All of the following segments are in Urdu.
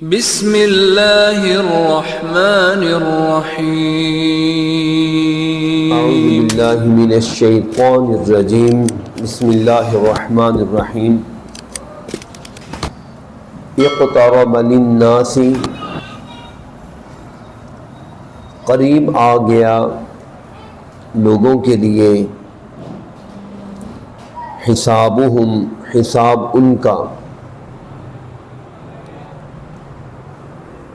بسم اللہ الرحمن الرحیم اعوذ باللہ من الشیطان الرجیم بسم اللہ الرحمن الرحیم اقترب للناس قریب آ گیا لوگوں کے لیے حسابہم حساب ان کا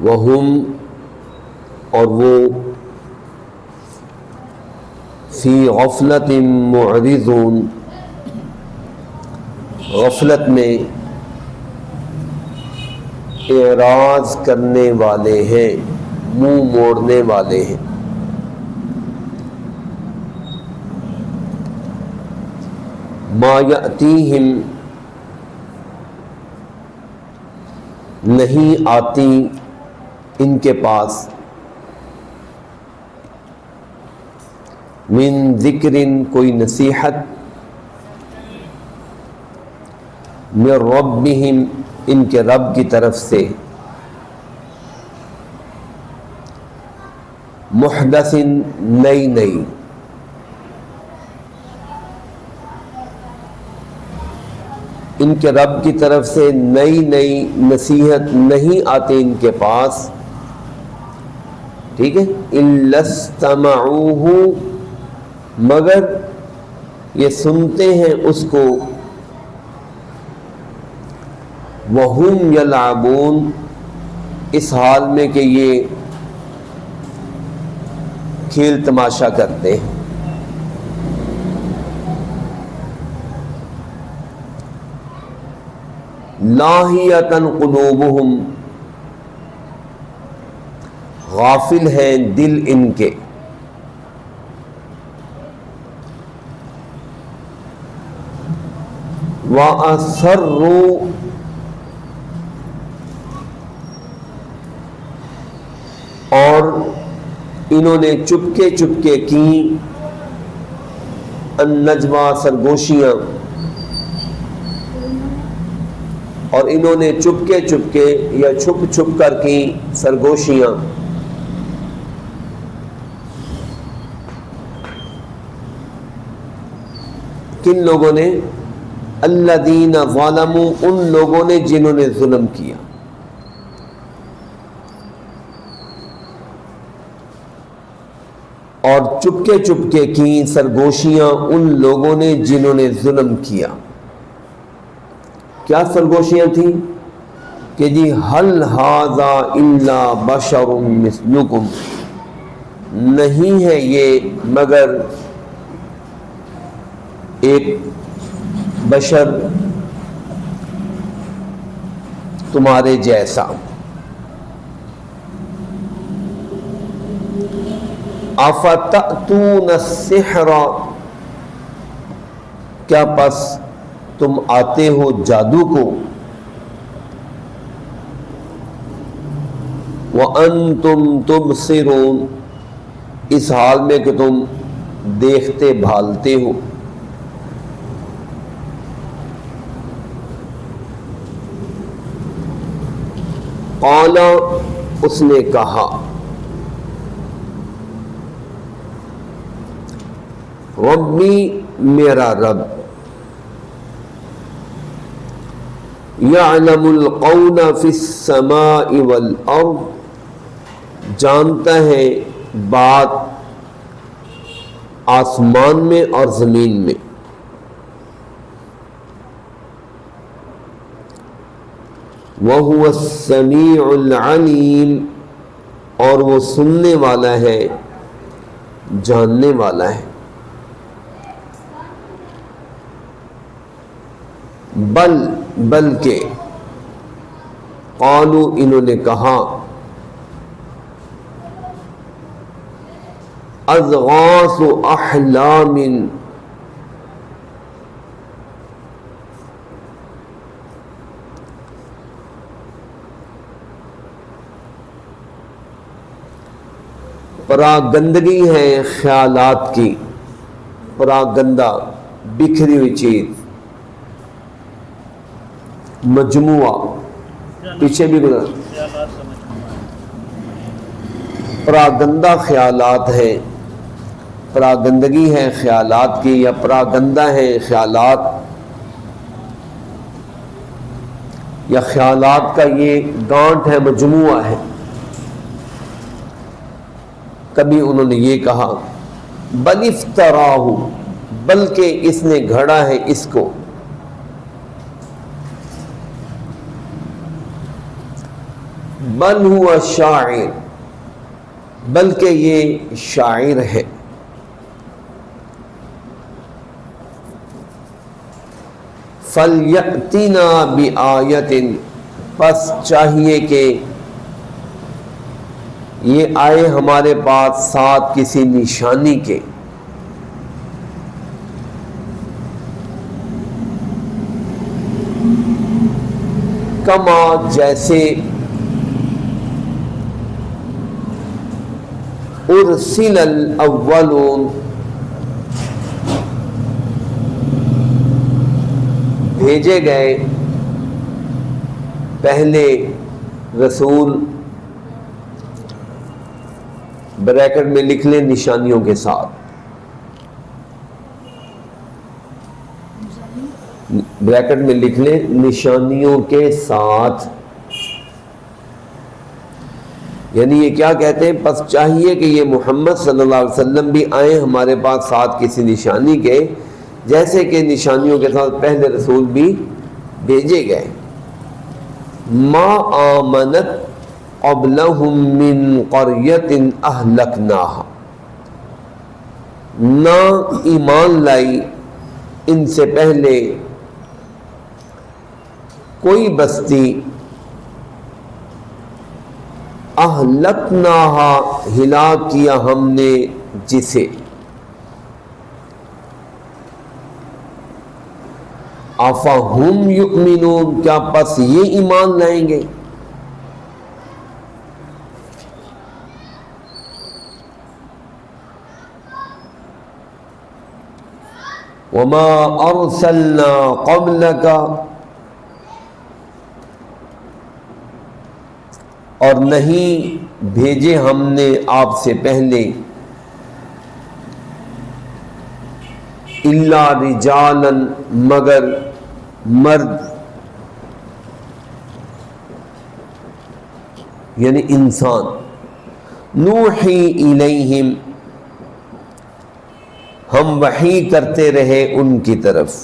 وہم اور وہ فی غفلت معرضون غفلت میں اعراض کرنے والے ہیں، منہ موڑنے والے ہیں۔ ما یأتیہم نہیں آتی ان کے پاس من ذکر کوئی نصیحت من ربہم ان کے رب کی طرف سے محدث نئی نئی ان کے رب کی طرف سے نئی نئی نصیحت نہیں آتے ان کے پاس، ٹھیک ہے، الا استمعوہ مگر یہ سنتے ہیں اس کو، وہم یلعبون اس حال میں کہ یہ کھیل تماشا کرتے ہیں۔ لاہیۃ قلوبہم غافل ہیں دل ان کے، وَأَسَرُّوا اور انہوں نے چپکے چپکے کی، النجویٰ سرگوشیاں، اور انہوں نے چپکے چپکے یا چھپ چھپ کر کی سرگوشیاں۔ کن لوگوں نے؟ الذین ظلموا ان لوگوں نے جنہوں نے ظلم کیا۔ اور چپکے چپکے کی سرگوشیاں ان لوگوں نے جنہوں نے ظلم کیا۔ کیا سرگوشیاں تھیں؟ کہ جی هل ھذا الا بشر مثلکم، نہیں ہے یہ مگر ایک بشر تمہارے جیسا۔ افتأتون السحر کیا پس تم آتے ہو جادو کو، وَأَنْتُمْ تُبْصِرُونَ اس حال میں کہ تم دیکھتے بھالتے ہو۔ قال اس نے کہا، ربی میرا رب، یعلم القول فی السماء والارض جانتا ہے بات آسمان میں اور زمین میں، وَهُوَ السَّمِيعُ الْعَلِيمُ اور وہ سننے والا ہے جاننے والا ہے۔ بلکہ قالوا انہوں نے کہا، اضغاث احلام پراگندگی ہے خیالات کی، پراگندہ بکھری ہوئی چیز، مجموعہ پیچھے بھی گزرا پراگندہ خیالات ہیں، پراگندگی ہے خیالات کی، یا پراگندہ ہیں خیالات، یا خیالات کا یہ گانٹھ ہے، مجموعہ ہے۔ کبھی انہوں نے یہ کہا بل افتراہ، بلکہ اس نے گھڑا ہے اس کو، بل ہوا شاعر، بلکہ یہ شاعر ہے۔ فَلْيَأْتِنَا بِآیَةٍ، پس چاہیے کہ یہ آئے ہمارے پاس ساتھ کسی نشانی کے، کما جیسے ارسل الاولون، بھیجے گئے پہلے رسول، بریکٹ میں لکھ لیں نشانیوں کے ساتھ، بریکٹ میں لکھ لیں نشانیوں کے ساتھ، یعنی یہ کیا کہتے ہیں، پس چاہیے کہ یہ محمد صلی اللہ علیہ وسلم بھی آئیں ہمارے پاس ساتھ کسی نشانی کے، جیسے کہ نشانیوں کے ساتھ پہلے رسول بھی بھیجے گئے۔ ما آمنت قبلہم من قریۃ اہلکناہا، نہ ایمان لائی ان سے پہلے کوئی بستی، اہلکناہا ہلاک کیا ہم نے جسے، افہم یؤمنون، کیا پس یہ ایمان لائیں گے؟ وما ارسلنا قبلک، اور نہیں بھیجے ہم نے آپ سے پہلے، الا رجالا، مگر مرد، یعنی انسان، نوحی الیہم، ہم وحی کرتے رہے ان کی طرف،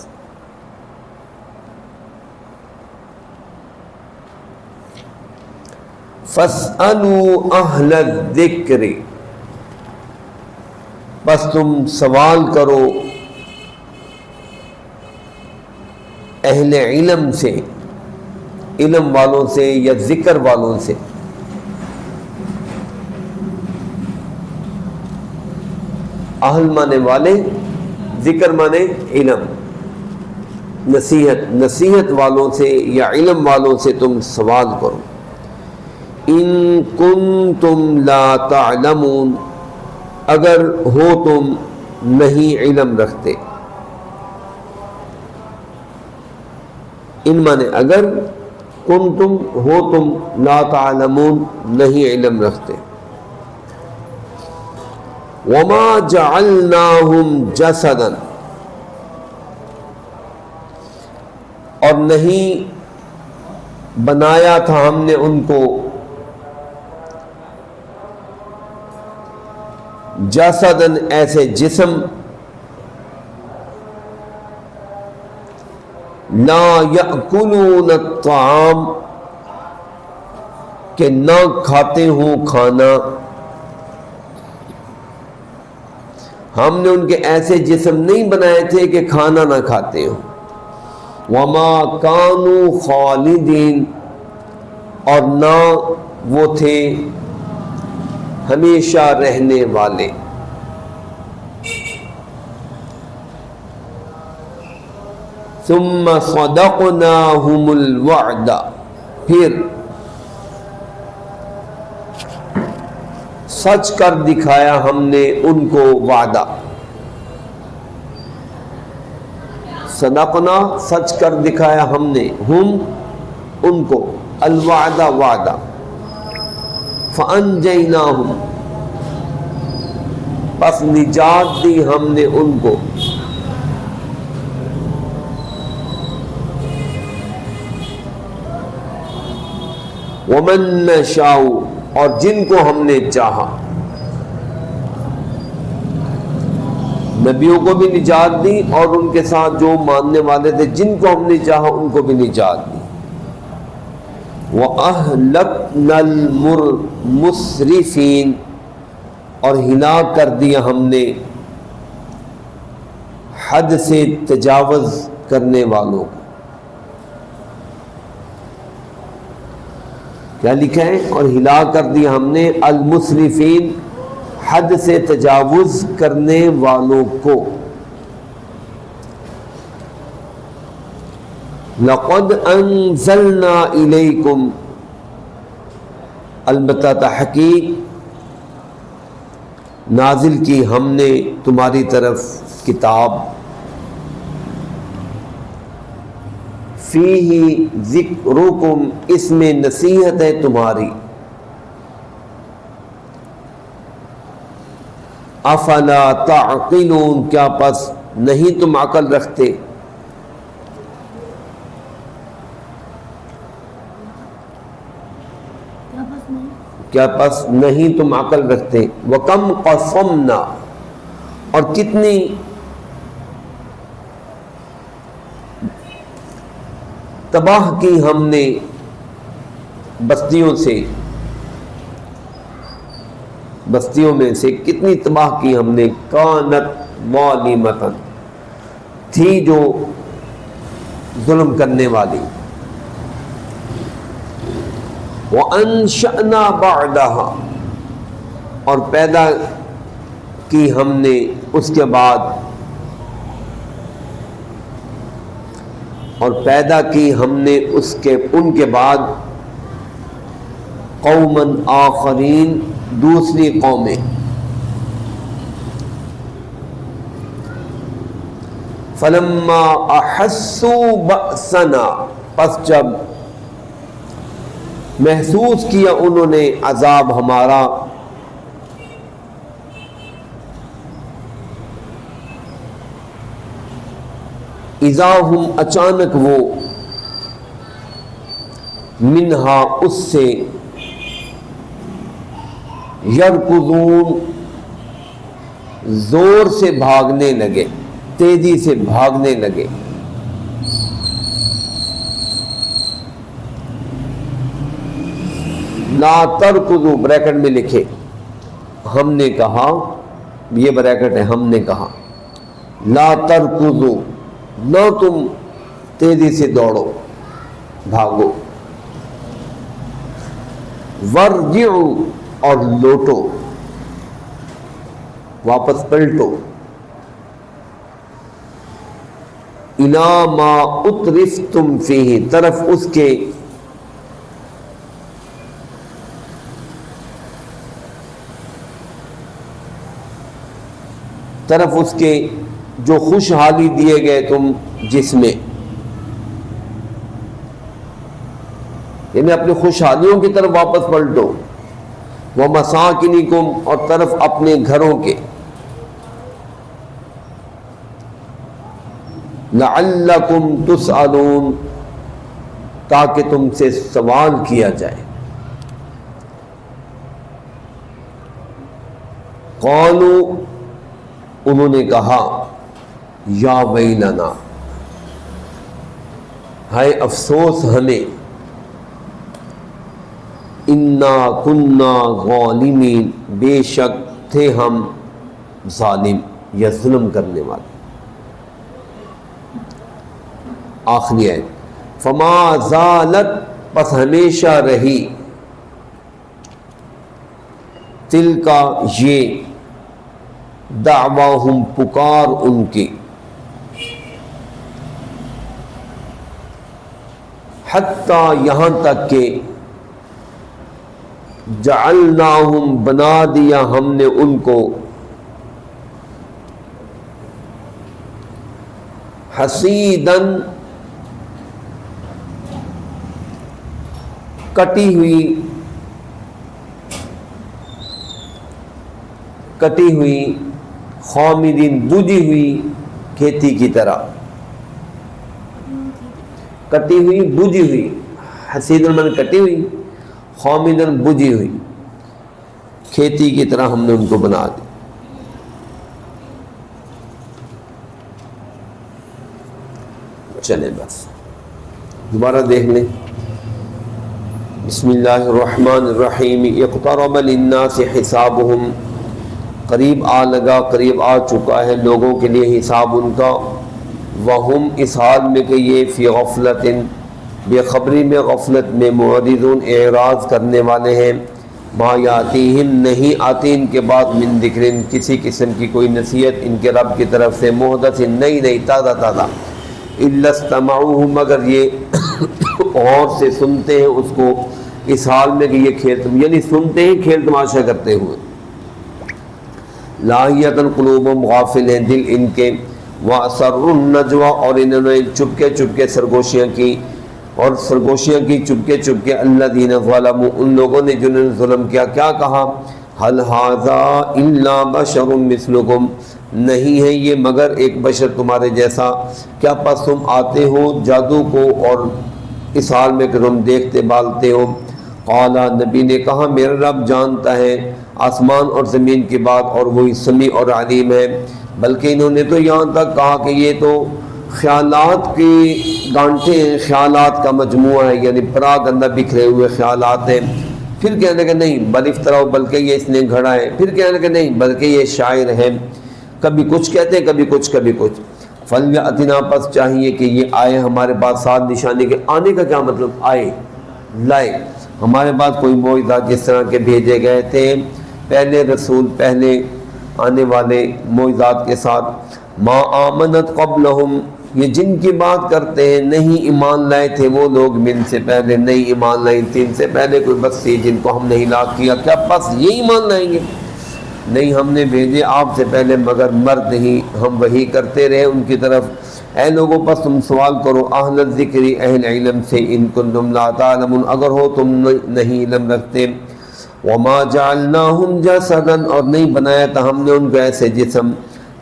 فاسألوا اہل الذکر، بس تم سوال کرو اہل علم سے، علم والوں سے یا ذکر والوں سے۔ اہل مانے والے، ذکر مانے علم، نصیحت، نصیحت والوں سے یا علم والوں سے تم سوال کرو۔ ان کنتم لا تعلمون، اگر ہو تم نہیں علم رکھتے، ان مانے اگر، کنتم ہو تم، لا تعلمون نہیں علم رکھتے۔ وما جعلناہم جسدا، اور نہیں بنایا تھا ہم نے ان کو جسدن، ایسے جسم، لا یأکلون الطعام، کہ نہ کھاتے ہوں کھانا، ہم نے ان کے ایسے جسم نہیں بنائے تھے کہ کھانا نہ کھاتے ہوں۔ وما کانوا خالدین، اور نہ وہ تھے ہمیشہ رہنے والے۔ ثم صدقناہم الوعد، پھر سچ کر دکھایا ہم نے ان کو وعدہ، صدقنا سچ کر دکھایا ہم نے، ہم ان کو، الوعد وعدہ، فانجیناہم بس نجات دی ہم نے ان کو ومن نشاء اور جن کو ہم نے چاہا، نبیوں کو بھی نجات دی اور ان کے ساتھ جو ماننے والے تھے جن کو ہم نے چاہا ان کو بھی نجات دی۔ وَأَهْلَكْنَا الْمُسْرِفِينَ اور ہلاک کر دیا ہم نے حد سے تجاوز کرنے والوں کو۔ کیا لکھا ہے؟ اور ہلاک کر دیا ہم نے المسرفین، حد سے تجاوز کرنے والوں کو۔ لَقَدْ أَنزَلْنَا إِلَيْكُمْ البتہ تحقیق نازل کی ہم نے تمہاری طرف کتاب، فیہ ذکرکم اس میں نصیحت ہے تمہاری، افلا تعقلون کیا پس نہیں تم عقل رکھتے؟ کیا پس نہیں تم عقل رکھتے؟ وَكَمْ قَصَمْنَا اور کتنی تباہ کی ہم نے بستیوں میں سے کتنی تباہ کی ہم نے، کانت ظالمۃ تھی جو ظلم کرنے والی، وَأَنشَأْنَا بَعْدَهَا اور پیدا کی ہم نے اس کے بعد، اور پیدا کی ہم نے ان کے بعد قوماً آخرین دوسری قومیں، فلما احسوا بأسنا پس جب محسوس کیا انہوں نے عذاب ہمارا، اذا ہم اچانک وہ منہا اس سے یرکضون زور سے بھاگنے لگے، تیزی سے بھاگنے لگے۔ لا ترکضوا بریکٹ میں لکھے، ہم نے کہا، یہ بریکٹ ہے، ہم نے کہا لا ترکضوا نہ تم تیزی سے دوڑو بھاگو، ورجعوا اور لوٹو واپس پلٹو، الی ما اترفتم فیہ طرف اس کے جو خوشحالی دیے گئے تم جس میں، یعنی اپنی خوشحالیوں کی طرف واپس پلٹو، وَمَسَاكِنِكُمْ اور طرف اپنے گھروں کے، لَعَلَّكُمْ تُسْأَلُونَ تاکہ تم سے سوال کیا جائے۔ قالوا انہوں نے کہا، یا ویلنا ہائے افسوس ہمیں، انا کنا ظالمین بے شک تھے ہم ظالم یا ظلم کرنے والے۔ آخری آیت، فما زالت پس ہمیشہ رہی، تلکا یہ، دعواہم پکار ان کی، حتیٰ یہاں تک کہ جعلناہم بنا دیا ہم نے ان کو، حصیداً کٹی ہوئی خامدین بجھی ہوئی کھیتی کی طرح، کٹی ہوئی بجھی ہوئی، حسیدن من کٹی ہوئی، خامدن بجھی ہوئی کھیتی کی طرح ہم نے ان کو بنا دی۔ چلیں بس دوبارہ دیکھ لیں۔ بسم اللہ الرحمن الرحیم، اقترب للناس حسابهم، قریب آ لگا، قریب آ چکا ہے لوگوں کے لیے حساب ان کا، وہم اس حال میں کہ یہ فی غفلت، بے خبری میں، غفلت میں، معرضون اعراض کرنے والے ہیں، ما یاتیہم نہیں آتی ان کے بعد من ذکر کسی قسم کی کوئی نصیحت ان کے رب کی طرف سے، محدث نئی تازہ تازہ، الا استمعوہ مگر یہ اور سے سنتے ہیں اس کو، اس حال میں کہ یہ کھیل یعنی سنتے ہیں کھیل تماشا کرتے ہوئے، لاہیۃ قلوبہم غافل ہیں دل ان کے، وَأَسَرُّوا النَّجْوَىٰ اور انہوں نے چپکے سرگوشیاں کی، اور سرگوشیاں کی چپکے الذین ظلموا ان لوگوں نے جنہوں نے ظلم کیا، کیا کہا، هَلْ هَٰذَا إِلَّا بَشَرٌ مِثْلُكُمْ نہیں ہے یہ مگر ایک بشر تمہارے جیسا، کیا پس تم آتے ہو جادو کو اور اس حال میں کہ تم دیکھتے بالتے ہو، قالا نبی نے کہا میرا رب جانتا ہے آسمان اور زمین کی بات اور وہی سمیع اور علیم ہے، بلکہ انہوں نے تو یہاں تک کہا کہ یہ تو خیالات کی گانٹھیں ہیں، خیالات کا مجموعہ ہے، یعنی پراگ اندر بکھرے ہوئے خیالات ہیں، پھر کہنے کہ نہیں بل افتراء بلکہ یہ اس نے گھڑا ہے، پھر کہنے کہ نہیں بلکہ یہ شاعر ہے، کبھی کچھ کہتے ہیں کبھی کچھ فلیأتنا پس چاہیے کہ یہ آئے ہمارے پاس ساتھ نشانی کے، آنے کا کیا مطلب، آئے لائے ہمارے پاس کوئی معجزات جس طرح کے بھیجے گئے تھے پہلے رسول، پہلے آنے والے معجزات کے ساتھ، ما آمنت قبلہم یہ جن کی بات کرتے ہیں نہیں ایمان لائے تھے وہ لوگ من سے پہلے، نہیں ایمان لائے تھے ان سے پہلے کوئی بستی جن کو ہم نے ہلاک کیا، کیا پس یہ ایمان لائیں گے، نہیں ہم نے بھیجے آپ سے پہلے مگر مرد ہی، ہم وہی کرتے رہے ان کی طرف، اے لوگوں پس تم سوال کرو اہل الذکر اہل علم سے، ان کنتم لا تعلمون اگر ہو تم نہیں علم رکھتے، وما جعلناہم جسدا اور نہیں بنایا تھا ہم نے ان کو ایسے جسم،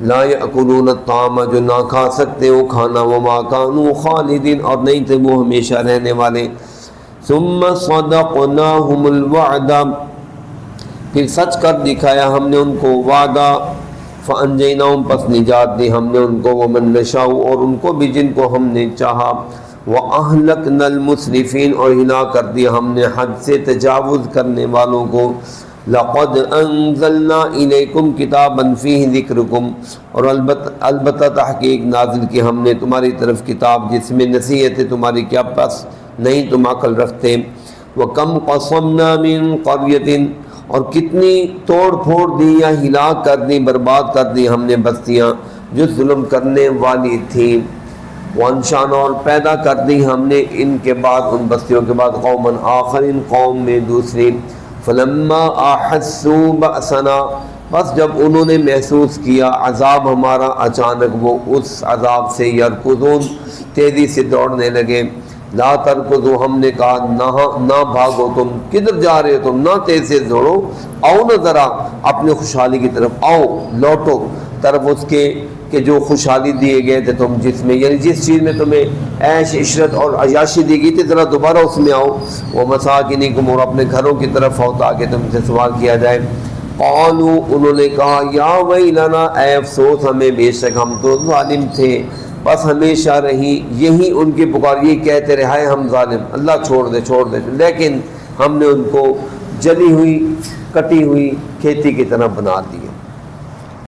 لا یأکلون الطعام جو نہ کھا سکتے وہ کھانا، وما کانوا خالدین اور نہیں تھے وہ ہمیشہ رہنے والے، ثم صدقناہم الوعد پھر سچ کر دکھایا ہم نے ان کو وعدہ، فانجیناہم پس نجات دی ہم نے ان کو، ومن نشاء اور ان کو بھی جن کو ہم نے چاہا، واہلکنا المسرفین اور ہلاک کر دیا ہم نے حد سے تجاوز کرنے والوں کو، لقد انزلنا الیکم کتابا فیہ ذکرکم اور البتہ تحقیق نازل کی ہم نے تمہاری طرف کتاب جس میں نصیحت ہے تمہاری، کیا پس نہیں تم عقل رکھتے، وکم قصمنا من قریۃ اور کتنی توڑ پھوڑ دی یا ہلاک کر دی برباد کر دی ہم نے بستیاں جو ظلم کرنے والی تھیں، وانشانا اور پیدا کر دی ہم نے ان کے بعد ان بستیوں کے بعد قومن آخرین قوم میں دوسری، فلما احسوا بأسنا بس جب انہوں نے محسوس کیا عذاب ہمارا اچانک وہ اس عذاب سے یرکضون تیزی سے دوڑنے لگے، لا ترکضوا ہم نے کہا نہ بھاگو تم، کدھر جا رہے ہو تم، نہ تیز سے دوڑو، آؤ نہ ذرا اپنے خوشحالی کی طرف آؤ، لوٹو طرف اس کے کہ جو خوشحالی دیے گئے تھے تم جس میں، یعنی جس چیز میں تمہیں عیش عشرت اور عیاشی دی گئی تھی ذرا دوبارہ اس میں آؤ، وہ مساکنکم اور اپنے گھروں کی طرف آؤ تاکہ تم سے سوال کیا جائے، قالوا انہوں نے کہا یا ویلنا اے افسوس ہمیں بے شک ہم تو ظالم تھے، بس ہمیشہ رہی یہی ان کی پکار، یہ کہتے رہے ہم ظالم، اللہ چھوڑ دے، لیکن ہم نے ان کو جلی ہوئی کٹی ہوئی کھیتی کی طرح بنا دی۔